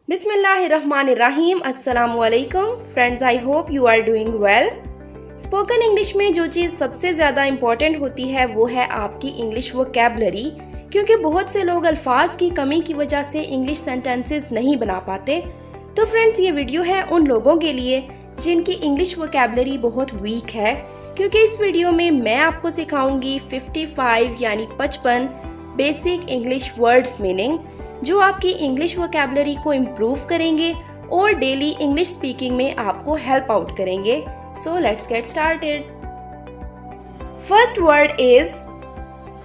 बिस्मिल्लाहिर्रहमानिर्रहीम। अस्सलामुअलैकुम friends, I hope you are doing well. Spoken English में जो चीज़ सबसे ज़्यादा इम्पॉर्टेंट होती है वो है आपकी इंग्लिश वोकैबलरी, क्योंकि बहुत से लोग अल्फाज की कमी की वजह से इंग्लिश सेंटेंसेस नहीं बना पाते। तो फ्रेंड्स, ये वीडियो है उन लोगों के लिए जिनकी इंग्लिश वोकैबलरी बहुत वीक है, क्योंकि इस वीडियो में मैं आपको सिखाऊंगी 55 यानी 55 बेसिक इंग्लिश वर्ड्स मीनिंग, जो आपकी इंग्लिश वोकैबलरी को इम्प्रूव करेंगे और डेली इंग्लिश स्पीकिंग में आपको हेल्प आउट करेंगे। So let's get started. First word is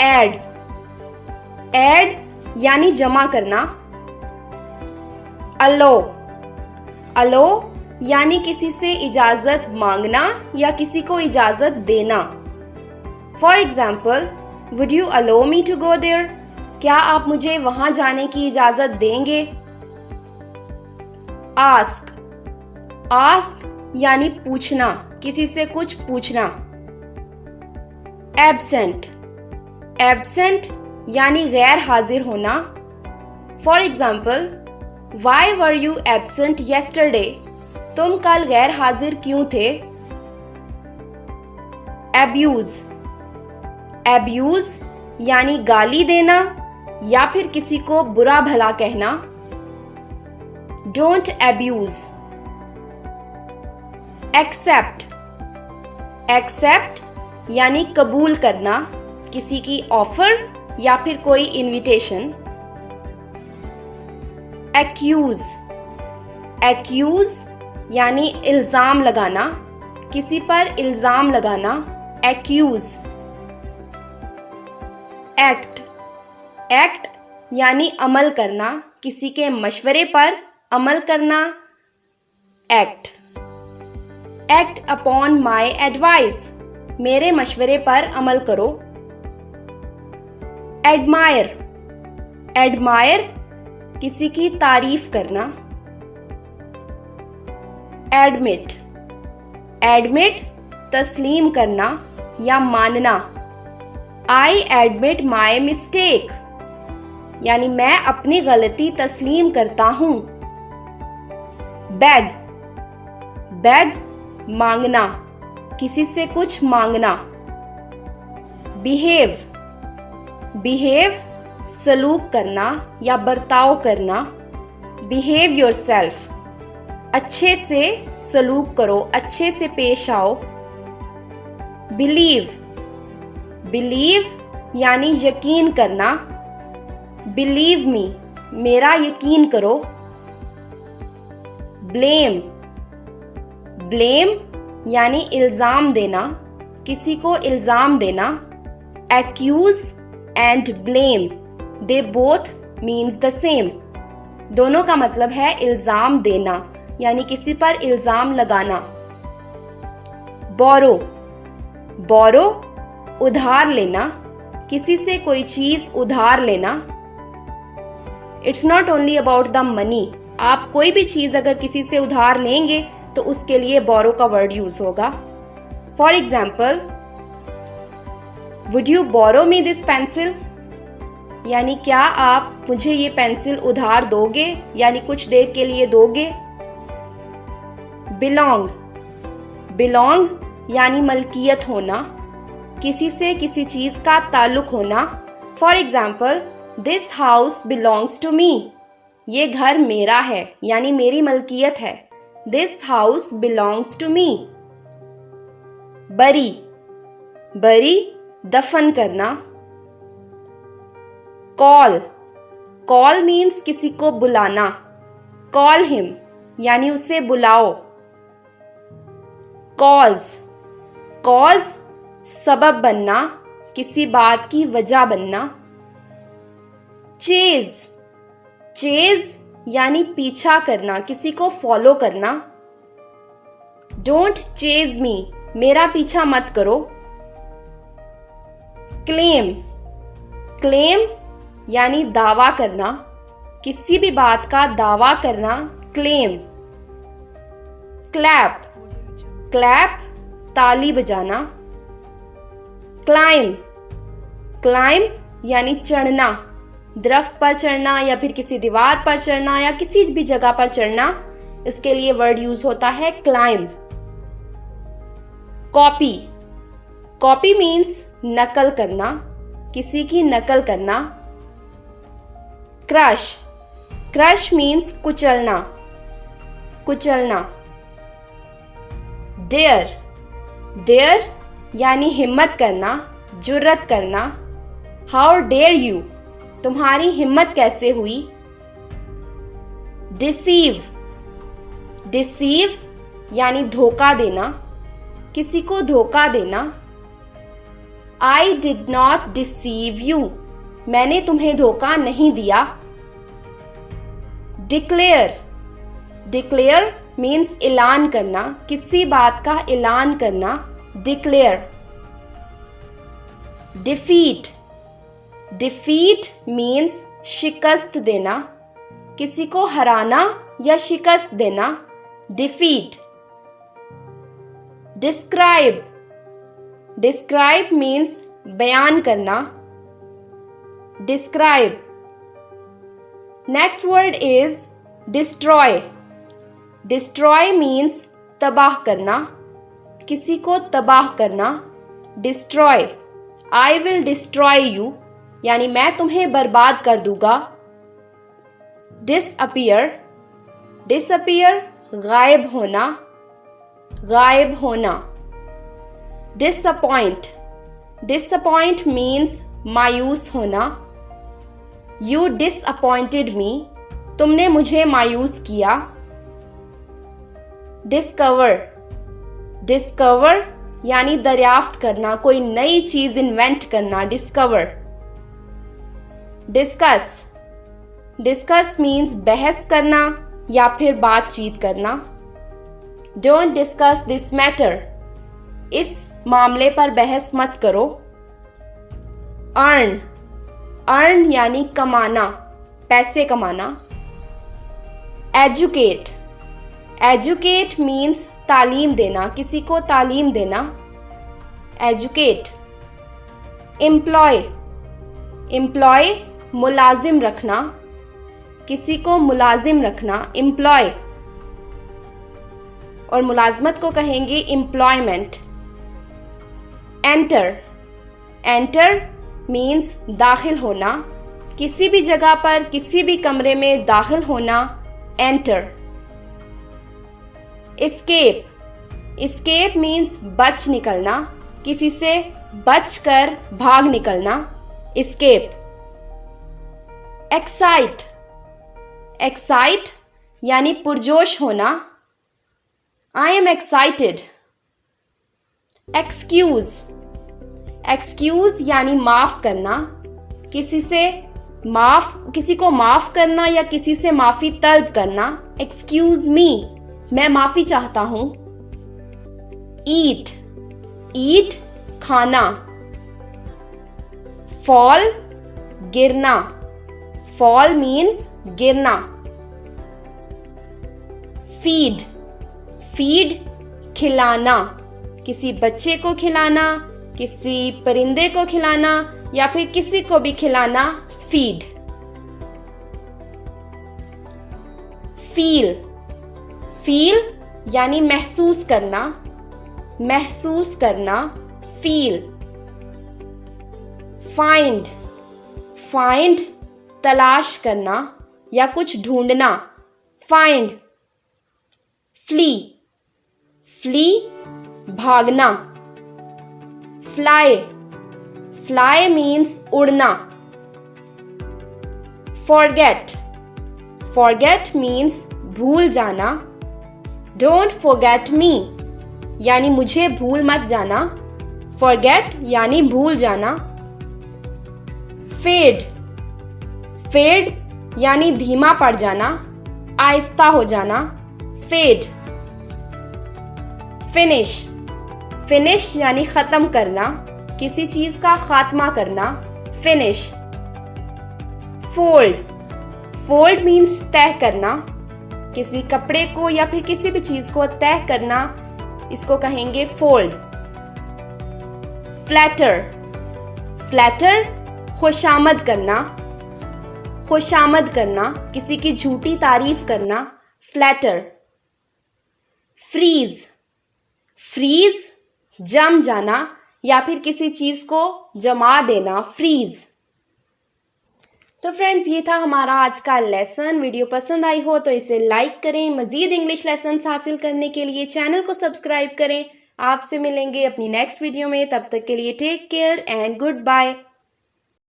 add. Add यानी जमा करना। अलो। अलो यानी किसी से इजाजत मांगना या किसी को इजाजत देना। For example, would you allow me to go there? क्या आप मुझे वहां जाने की इजाजत देंगे? आस्क। आस्क यानी पूछना, किसी से कुछ पूछना। एब्सेंट। एब्सेंट यानी गैर हाजिर होना। For example, why were you absent yesterday? तुम कल गैर हाजिर क्यों थे? एब्यूज। एब्यूज यानी गाली देना या फिर किसी को बुरा भला कहना। Don't abuse. एक्सेप्ट। एक्सेप्ट यानी कबूल करना, किसी की ऑफर या फिर कोई इनविटेशन। एक्यूज। एक्यूज यानी इल्जाम लगाना, किसी पर इल्जाम लगाना। एक्यूज। एक्ट। एक्ट यानी अमल करना, किसी के मशवरे पर अमल करना। Act. Act upon my advice. मेरे मशवरे पर अमल करो। एडमायर। एडमायर किसी की तारीफ करना। एडमिट। एडमिट तस्लीम करना या मानना। आई एडमिट माई मिस्टेक यानी मैं अपनी गलती तस्लीम करता हूं। बैग। बैग मांगना, किसी से कुछ मांगना। बिहेव। बिहेव सलूक करना या बर्ताव करना। बिहेव योरसेल्फ अच्छे से सलूक करो, अच्छे से पेश आओ। बिलीव। बिलीव यानी यकीन करना। बिलीव मी मेरा यकीन करो। ब्लेम। ब्लेम यानी इल्जाम देना, किसी को इल्जाम देना। Accuse and blame they both means the same. दोनों का मतलब है इल्जाम देना, यानी किसी पर इल्जाम लगाना। बोरो। बोरो उधार लेना, किसी से कोई चीज उधार लेना। It's not only about the money. आप कोई भी चीज अगर किसी से उधार लेंगे तो उसके लिए बोरो का वर्ड यूज होगा। For example, would you borrow me this pencil? यानी क्या आप मुझे ये पेंसिल उधार दोगे, यानी कुछ देर के लिए दोगे। बिलोंग। बिलोंग यानी मलकियत होना, किसी से किसी चीज का ताल्लुक होना। For example, this house belongs to me. ये घर मेरा है, यानी मेरी मलकियत है। This house belongs to me. Bury. Bury दफन करना। कॉल। कॉल मीन्स किसी को बुलाना। कॉल हिम यानी उसे बुलाओ। कॉज। कॉज सबब बनना, किसी बात की वजह बनना। चेज। चेज यानी पीछा करना, किसी को फॉलो करना। डोंट चेज मी मेरा पीछा मत करो। क्लेम। क्लेम यानी दावा करना, किसी भी बात का दावा करना। क्लेम। क्लैप। क्लैप ताली बजाना। क्लाइम। क्लाइम यानी चढ़ना, दरख्त पर चढ़ना या फिर किसी दीवार पर चढ़ना या किसी भी जगह पर चढ़ना, उसके लिए वर्ड यूज होता है क्लाइंब। कॉपी, कॉपी मीन्स नकल करना, किसी की नकल करना। क्रश, क्रश मीन्स कुचलना, कुचलना। डेयर, डेयर यानी हिम्मत करना, जुर्रत करना। हाउ डेयर यू, तुम्हारी हिम्मत कैसे हुई। डिसीव, डिसीव यानी धोखा देना, किसी को धोखा देना। I did not deceive you, मैंने तुम्हें धोखा नहीं दिया। डिक्लेयर, डिक्लेयर मीन्स ऐलान करना, किसी बात का ऐलान करना। डिक्लेयर। डिफीट, डिफीट मीन्स शिकस्त देना, किसी को हराना या शिकस्त देना। डिफीट। डिस्क्राइब, डिस्क्राइब मीन्स बयान करना। Describe. Next word is destroy, destroy means तबाह करना, किसी को तबाह करना। Destroy. I will destroy you यानी मैं तुम्हें बर्बाद कर दूंगा। डिसअपियर, डिसअपियर गायब होना, गायब होना। डिसअपॉइंट, डिसअपॉइंट मीन्स मायूस होना। यू डिसअपॉइंटेड मी, तुमने मुझे मायूस किया। डिस्कवर, डिस्कवर यानी दरियाफ्त करना, कोई नई चीज इन्वेंट करना। डिस्कवर। डिस्कस, डिस्कस मीन्स बहस करना या फिर बातचीत करना। डोंट डिस्कस दिस मैटर, इस मामले पर बहस मत करो। अर्न, अर्न यानी कमाना, पैसे कमाना। एजुकेट, एजुकेट मीन्स तालीम देना, किसी को तालीम देना। एजुकेट। एम्प्लॉय, एम्प्लॉय मुलाजिम रखना, किसी को मुलाजिम रखना। एम्प्लॉय। और मुलाजमत को कहेंगे एम्प्लॉयमेंट। एंटर, एंटर मीन्स दाखिल होना, किसी भी जगह पर किसी भी कमरे में दाखिल होना। एंटर। एस्केप, एस्केप मीन्स बच निकलना, किसी से बचकर भाग निकलना। एस्केप। एक्साइट, एक्साइट यानी पुरजोश होना। I am excited. Excuse, excuse यानी माफ करना, किसी को माफ करना या किसी से माफी तलब करना। एक्सक्यूज मी, मैं माफी चाहता हूं। ईट, ईट खाना। फॉल गिरना, फॉल मीन्स गिरना। फीड, फीड खिलाना, किसी बच्चे को खिलाना, किसी परिंदे को खिलाना या फिर किसी को भी खिलाना। फीड। फील, फील यानी महसूस करना, महसूस करना। फील। फाइंड, फाइंड तलाश करना या कुछ ढूंढना। फाइंड। फ्ली, फ्ली भागना। फ्लाई, फ्लाई मीन्स उड़ना। फॉरगेट, फॉरगेट मीन्स भूल जाना। डोंट फॉरगेट मी यानी मुझे भूल मत जाना। फॉरगेट यानी भूल जाना। फेड, फेड यानी धीमा पड़ जाना, आहिस्ता हो जाना। फेड। फिनिश, फिनिश यानी ख़त्म करना, किसी चीज़ का खात्मा करना। फिनिश। फोल्ड, फोल्ड मीन्स तह करना, किसी कपड़े को या फिर किसी भी चीज़ को तह करना, इसको कहेंगे फोल्ड। फ्लैटर, फ्लैटर खुशामद करना, खुशामद करना, किसी की झूठी तारीफ करना, फ्लैटर। फ्रीज, फ्रीज जम जाना या फिर किसी चीज़ को जमा देना, फ्रीज। तो फ्रेंड्स, ये था हमारा आज का लेसन। वीडियो पसंद आई हो तो इसे लाइक करें। मज़ीद इंग्लिश लेसन्स हासिल करने के लिए चैनल को सब्सक्राइब करें। आपसे मिलेंगे अपनी नेक्स्ट वीडियो में, तब तक के लिए take care and good bye.